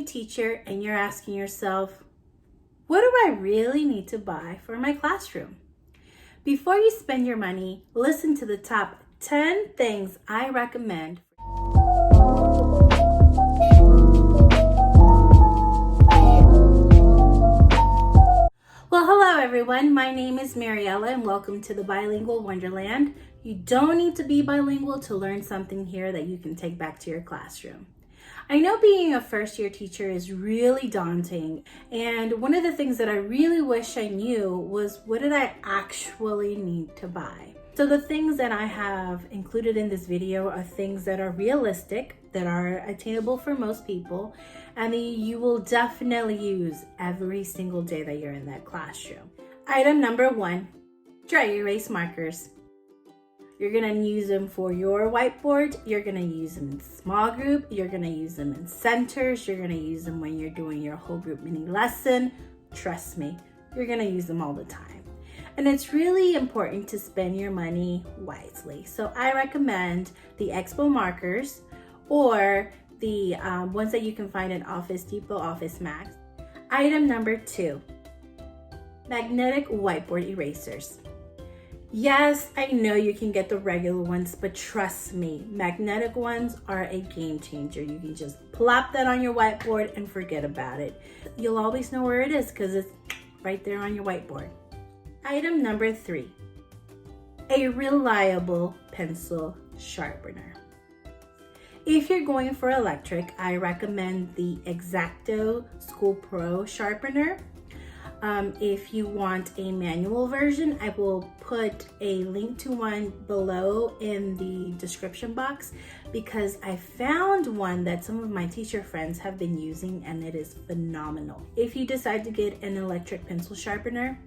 new teacher and you're asking yourself, what do I really need to buy for my classroom? Before you spend your money, listen to the top 10 things I recommend. Well, hello everyone. My name is Mariella and welcome to the Bilingual Wonderland. You don't need to be bilingual to learn something here that you can take back to your classroom. I know being a first year teacher is really daunting, and one of the things that I really wish I knew was what did I actually need to buy? So the things that I have included in this video are things that are realistic, that are attainable for most people, and that you will definitely use every single day that you're in that classroom. Item number 1, dry erase markers. You're gonna use them for your whiteboard, you're gonna use them in small group, you're gonna use them in centers, you're gonna use them when you're doing your whole group mini lesson. Trust me, you're gonna use them all the time. And it's really important to spend your money wisely. So I recommend the Expo markers or the ones that you can find in Office Depot, Office Max. Item number 2, magnetic whiteboard erasers. Yes, I know you can get the regular ones, but trust me, magnetic ones are a game changer. You can just plop that on your whiteboard and forget about it. You'll always know where it is because it's right there on your whiteboard. Item number 3, a reliable pencil sharpener. If you're going for electric, I recommend the X-Acto School Pro sharpener. If you want a manual version, I will put a link to one below in the description box because I found one that some of my teacher friends have been using and it is phenomenal. If you decide to get an electric pencil sharpener,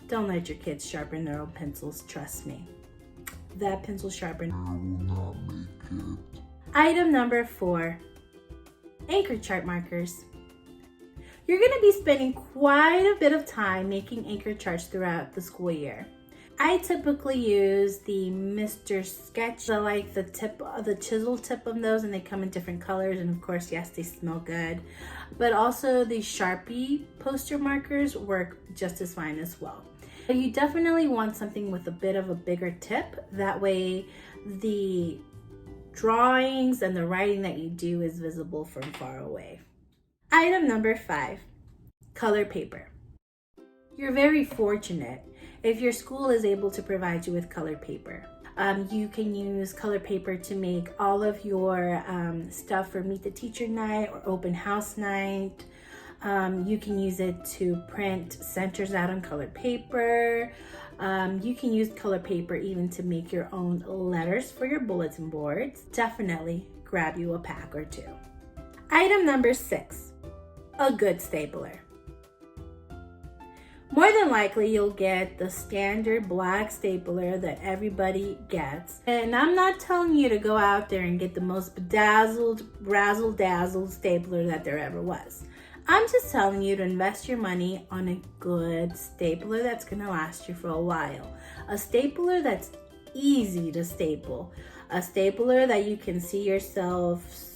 don't let your kids sharpen their own pencils, trust me. That pencil sharpener will not make it. Item number 4, anchor chart markers. You're going to be spending quite a bit of time making anchor charts throughout the school year. I typically use the Mr. Sketch. I like the chisel tip of those, and they come in different colors, and of course, yes, they smell good. But also the Sharpie poster markers work just as fine as well. But you definitely want something with a bit of a bigger tip. That way the drawings and the writing that you do is visible from far away. Item number 5, color paper. You're very fortunate if your school is able to provide you with color paper. You can use color paper to make all of your stuff for Meet the Teacher Night or Open House Night. You can use it to print centers out on colored paper. You can use color paper even to make your own letters for your bulletin boards. Definitely grab you a pack or 2. Item number 6, a good stapler. More than likely, you'll get the standard black stapler that everybody gets. And I'm not telling you to go out there and get the most bedazzled, razzle-dazzled stapler that there ever was. I'm just telling you to invest your money on a good stapler that's gonna last you for a while. A stapler that's easy to staple. A stapler that you can see yourself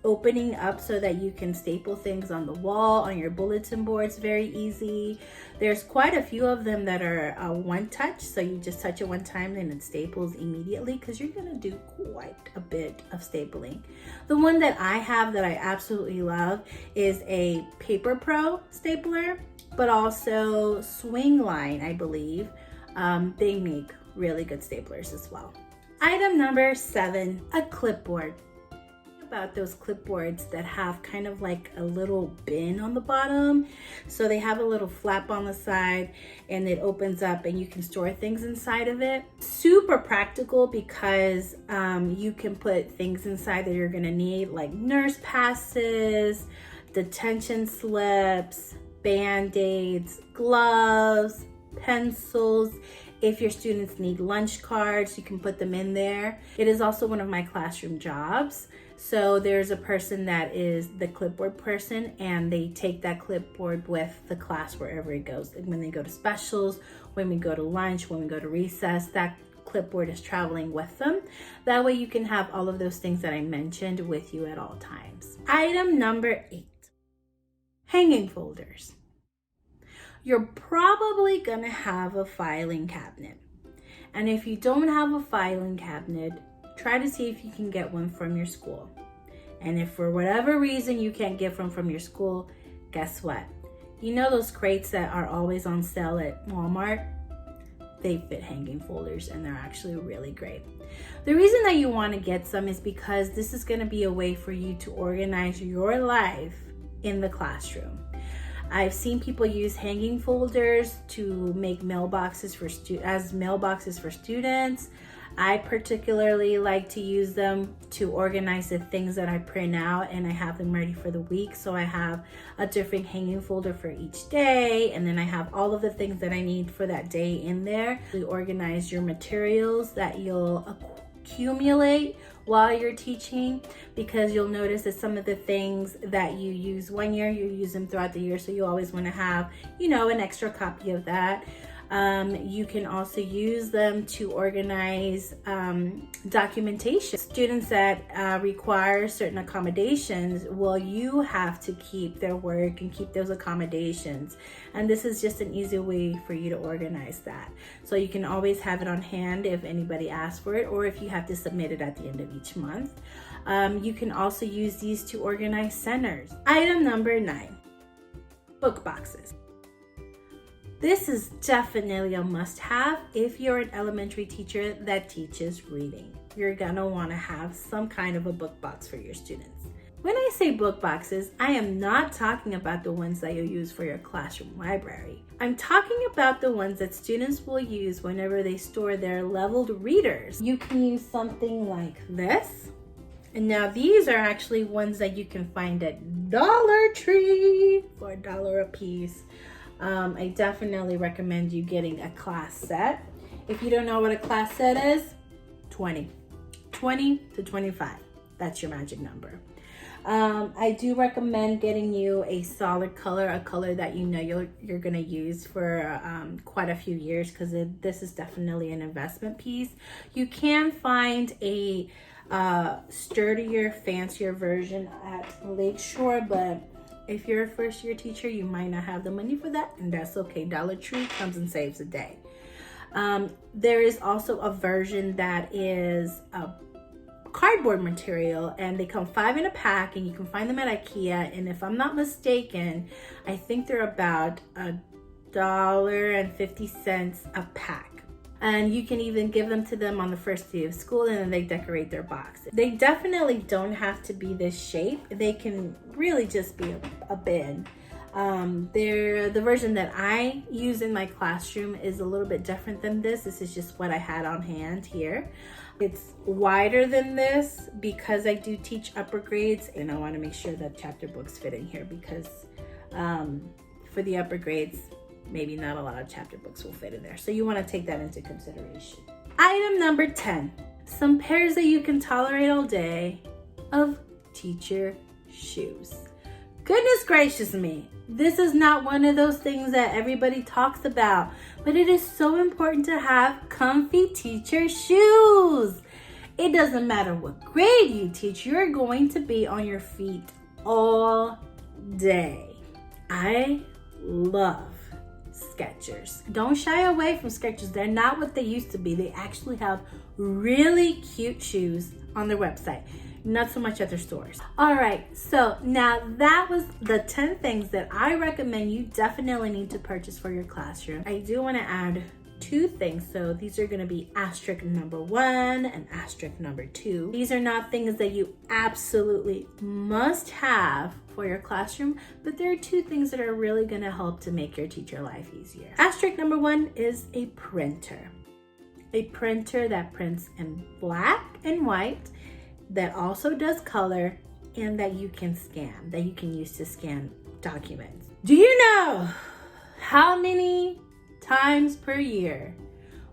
opening up so that you can staple things on the wall, on your bulletin boards very easy. There's quite a few of them that are one touch, so you just touch it one time and it staples immediately because you're gonna do quite a bit of stapling. The one that I have that I absolutely love is a Paper Pro stapler, but also Swingline, I believe. They make really good staplers as well. Item number 7, a clipboard. About those clipboards that have kind of like a little bin on the bottom, so they have a little flap on the side and it opens up and you can store things inside of it. Super practical because you can put things inside that you're gonna need, like nurse passes, detention slips, band-aids, gloves, pencils. If your students need lunch cards, you can put them in there. It is also one of my classroom jobs. So there's a person that is the clipboard person and they take that clipboard with the class wherever it goes. When they go to specials, when we go to lunch, when we go to recess, that clipboard is traveling with them. That way you can have all of those things that I mentioned with you at all times. Item number 8, hanging folders. You're probably gonna have a filing cabinet. And if you don't have a filing cabinet, try to see if you can get one from your school. And if for whatever reason you can't get one from your school, guess what? You know those crates that are always on sale at Walmart? They fit hanging folders and they're actually really great. The reason that you want to get some is because this is going to be a way for you to organize your life in the classroom. I've seen people use hanging folders to make mailboxes for students. I particularly like to use them to organize the things that I print out, and I have them ready for the week. So I have a different hanging folder for each day, and then I have all of the things that I need for that day in there. You organize your materials that you'll accumulate while you're teaching, because you'll notice that some of the things that you use one year, you use them throughout the year. So you always want to have, an extra copy of that. You can also use them to organize documentation. Students that require certain accommodations, well, you have to keep their work and keep those accommodations. And this is just an easy way for you to organize that. So you can always have it on hand if anybody asks for it, or if you have to submit it at the end of each month. You can also use these to organize centers. Item number 9, book boxes. This is definitely a must-have if you're an elementary teacher that teaches reading. You're gonna wanna have some kind of a book box for your students. When I say book boxes, I am not talking about the ones that you'll use for your classroom library. I'm talking about the ones that students will use whenever they store their leveled readers. You can use something like this. And now these are actually ones that you can find at Dollar Tree for $1 a piece. I definitely recommend you getting a class set. If you don't know what a class set is, 20 to 25. That's your magic number. I do recommend getting you a solid color, a color that you're gonna use for quite a few years, because this is definitely an investment piece. You can find a sturdier, fancier version at Lakeshore, but if you're a first year teacher, you might not have the money for that, and that's okay. Dollar Tree comes and saves the day. There is also a version that is a cardboard material, and they come 5 in a pack, and you can find them at IKEA. And if I'm not mistaken, I think they're about $1.50 a pack. And you can even give them to them on the first day of school, and then they decorate their box. They definitely don't have to be this shape. They can really just be a bin. The version that I use in my classroom is a little bit different than this. This is just what I had on hand here. It's wider than this because I do teach upper grades, and I want to make sure that chapter books fit in here, because for the upper grades, maybe not a lot of chapter books will fit in there. So you want to take that into consideration. Item number 10, some pairs that you can tolerate all day of teacher shoes. Goodness gracious me. This is not one of those things that everybody talks about, but it is so important to have comfy teacher shoes. It doesn't matter what grade you teach, you're going to be on your feet all day. I love Skechers. Don't shy away from Skechers. They're not what they used to be. They actually have really cute shoes on their website, not so much at their stores. All right, so now that was the 10 things that I recommend you definitely need to purchase for your classroom. I do want to add 2 things. So these are going to be asterisk number 1 and asterisk number 2. These are not things that you absolutely must have for your classroom, but there are 2 things that are really going to help to make your teacher life easier. Asterisk number 1 is a printer. A printer that prints in black and white, that also does color, and that you can scan, that you can use to scan documents. Do you know how many times per year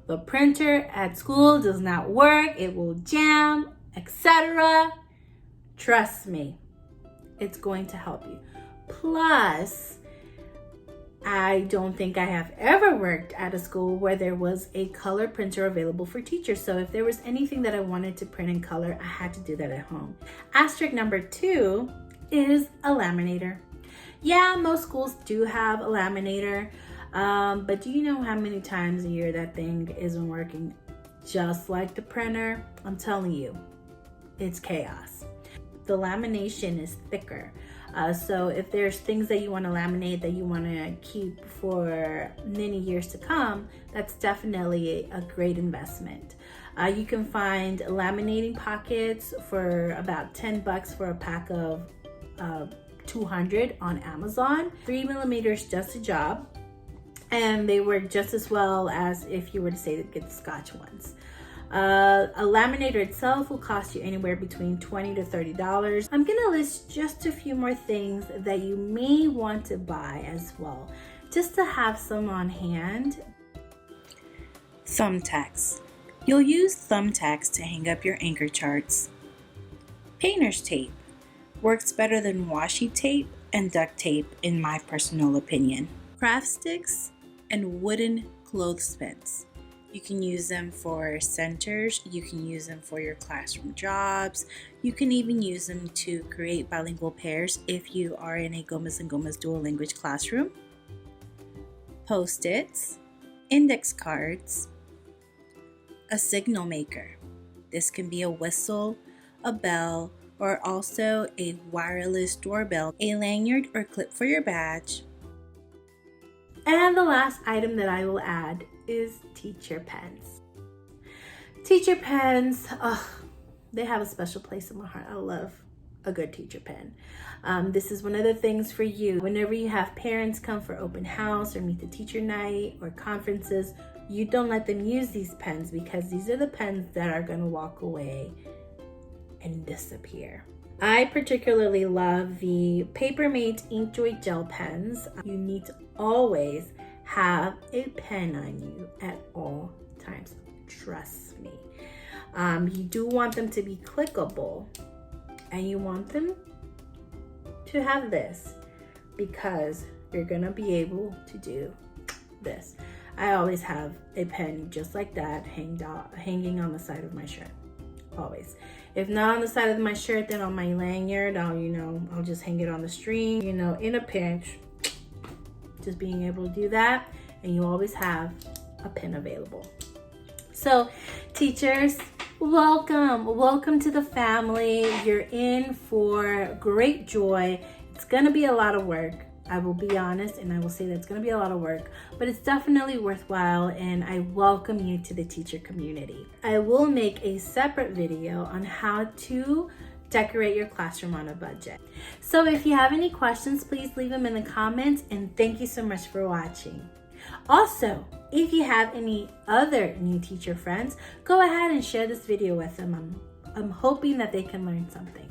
the printer at school does not work? It will jam, etc. Trust me, it's going to help you. Plus, I don't think I have ever worked at a school where there was a color printer available for teachers. So if there was anything that I wanted to print in color, I had to do that at home. Asterisk number 2 is a laminator. Yeah, most schools do have a laminator, but do you know how many times a year that thing isn't working just like the printer? I'm telling you, it's chaos. The lamination is thicker. So if there's things that you want to laminate that you want to keep for many years to come, that's definitely a great investment. You can find laminating pockets for about $10 for a pack of 200 on Amazon. 3mm does the job, and they work just as well as if you were to say to get the Scotch ones. A laminator itself will cost you anywhere between $20 to $30. I'm gonna list just a few more things that you may want to buy as well, just to have some on hand. Thumbtacks. You'll use thumbtacks to hang up your anchor charts. Painter's tape works better than washi tape and duct tape in my personal opinion. Craft sticks and wooden clothespins. You can use them for centers, you can use them for your classroom jobs, you can even use them to create bilingual pairs if you are in a Gomez and Gomez dual language classroom. Post-its, index cards, a signal maker. This can be a whistle, a bell, or also a wireless doorbell, a lanyard or clip for your badge. And the last item that I will add is teacher pens. Teacher pens, they have a special place in my heart. I love a good teacher pen. This is one of the things for you. Whenever you have parents come for open house or meet the teacher night or conferences, you don't let them use these pens, because these are the pens that are going to walk away and disappear. I particularly love the Papermate Inkjoy gel pens. You need to always have a pen on you at all times. Trust me. You do want them to be clickable, and you want them to have this, because you're gonna be able to do this. I always have a pen just like that hanging on the side of my shirt. Always. If not on the side of my shirt, then on my lanyard, I'll just hang it on the string, in a pinch. Just being able to do that, and you always have a pen available. So teachers, welcome to the family. You're in for great joy. It's gonna be a lot of work. I will be honest, and I will say that it's going to be a lot of work, but it's definitely worthwhile, and I welcome you to the teacher community. I will make a separate video on how to decorate your classroom on a budget. So if you have any questions, please leave them in the comments, and thank you so much for watching. Also, if you have any other new teacher friends, go ahead and share this video with them. I'm hoping that they can learn something.